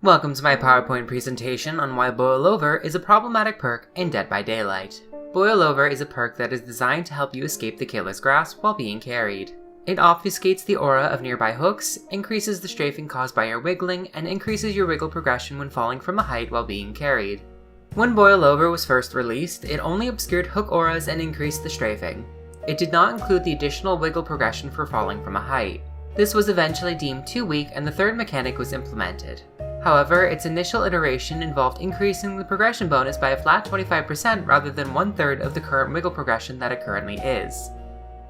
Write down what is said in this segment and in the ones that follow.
Welcome to my PowerPoint presentation on why Boil Over is a problematic perk in Dead by Daylight. Boil Over is a perk that is designed to help you escape the killer's grasp while being carried. It obfuscates the aura of nearby hooks, increases the strafing caused by your wiggling, and increases your wiggle progression when falling from a height while being carried. When Boil Over was first released, it only obscured hook auras and increased the strafing. It did not include the additional wiggle progression for falling from a height. This was eventually deemed too weak and the third mechanic was implemented. However, its initial iteration involved increasing the progression bonus by a flat 25% rather than 1/3 of the current wiggle progression that it currently is.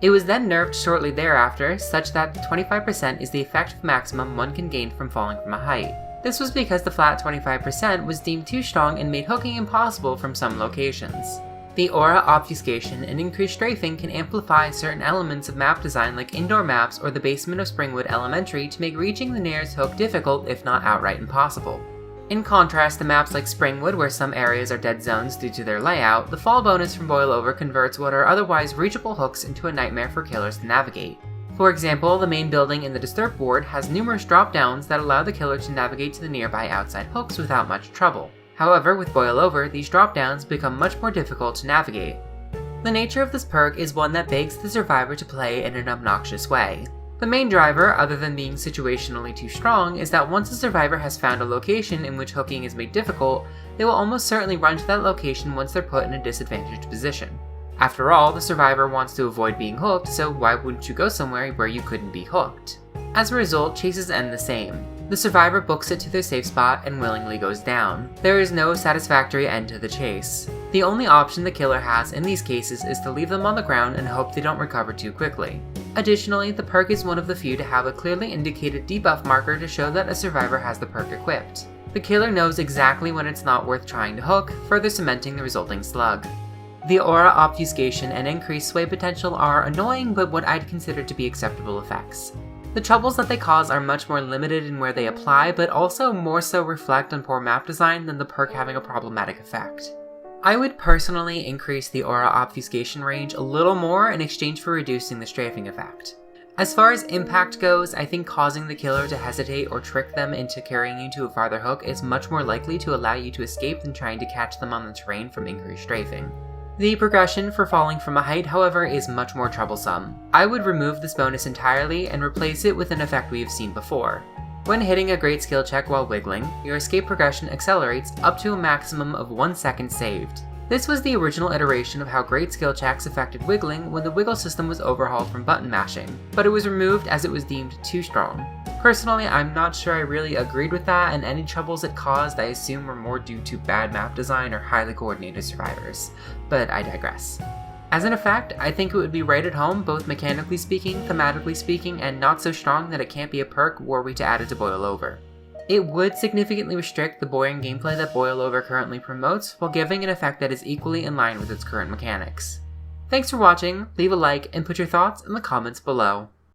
It was then nerfed shortly thereafter, such that 25% is the effective maximum one can gain from falling from a height. This was because the flat 25% was deemed too strong and made hooking impossible from some locations. The aura obfuscation and increased strafing can amplify certain elements of map design like indoor maps or the basement of Springwood Elementary to make reaching the nearest hook difficult if not outright impossible. In contrast to maps like Springwood where some areas are dead zones due to their layout, the fall bonus from Boil Over converts what are otherwise reachable hooks into a nightmare for killers to navigate. For example, the main building in the Disturb ward has numerous drop-downs that allow the killer to navigate to the nearby outside hooks without much trouble. However, with Boil Over, these drop-downs become much more difficult to navigate. The nature of this perk is one that begs the survivor to play in an obnoxious way. The main driver, other than being situationally too strong, is that once a survivor has found a location in which hooking is made difficult, they will almost certainly run to that location once they're put in a disadvantaged position. After all, the survivor wants to avoid being hooked, so why wouldn't you go somewhere where you couldn't be hooked? As a result, chases end the same. The survivor books it to their safe spot and willingly goes down. There is no satisfactory end to the chase. The only option the killer has in these cases is to leave them on the ground and hope they don't recover too quickly. Additionally, the perk is one of the few to have a clearly indicated debuff marker to show that a survivor has the perk equipped. The killer knows exactly when it's not worth trying to hook, further cementing the resulting slug. The aura obfuscation and increased sway potential are annoying but what I'd consider to be acceptable effects. The troubles that they cause are much more limited in where they apply, but also more so reflect on poor map design than the perk having a problematic effect. I would personally increase the aura obfuscation range a little more in exchange for reducing the strafing effect. As far as impact goes, I think causing the killer to hesitate or trick them into carrying you to a farther hook is much more likely to allow you to escape than trying to catch them on the terrain from increased strafing. The progression for falling from a height, however, is much more troublesome. I would remove this bonus entirely and replace it with an effect we have seen before. When hitting a great skill check while wiggling, your escape progression accelerates up to a maximum of 1 second saved. This was the original iteration of how great skill checks affected wiggling when the wiggle system was overhauled from button mashing, but it was removed as it was deemed too strong. Personally, I'm not sure I really agreed with that, and any troubles it caused I assume were more due to bad map design or highly coordinated survivors, but I digress. As an effect, I think it would be right at home both mechanically speaking, thematically speaking, and not so strong that it can't be a perk were we to add it to Boil Over. It would significantly restrict the boring gameplay that Boil Over currently promotes, while giving an effect that is equally in line with its current mechanics. Thanks for watching, leave a like, and put your thoughts in the comments below.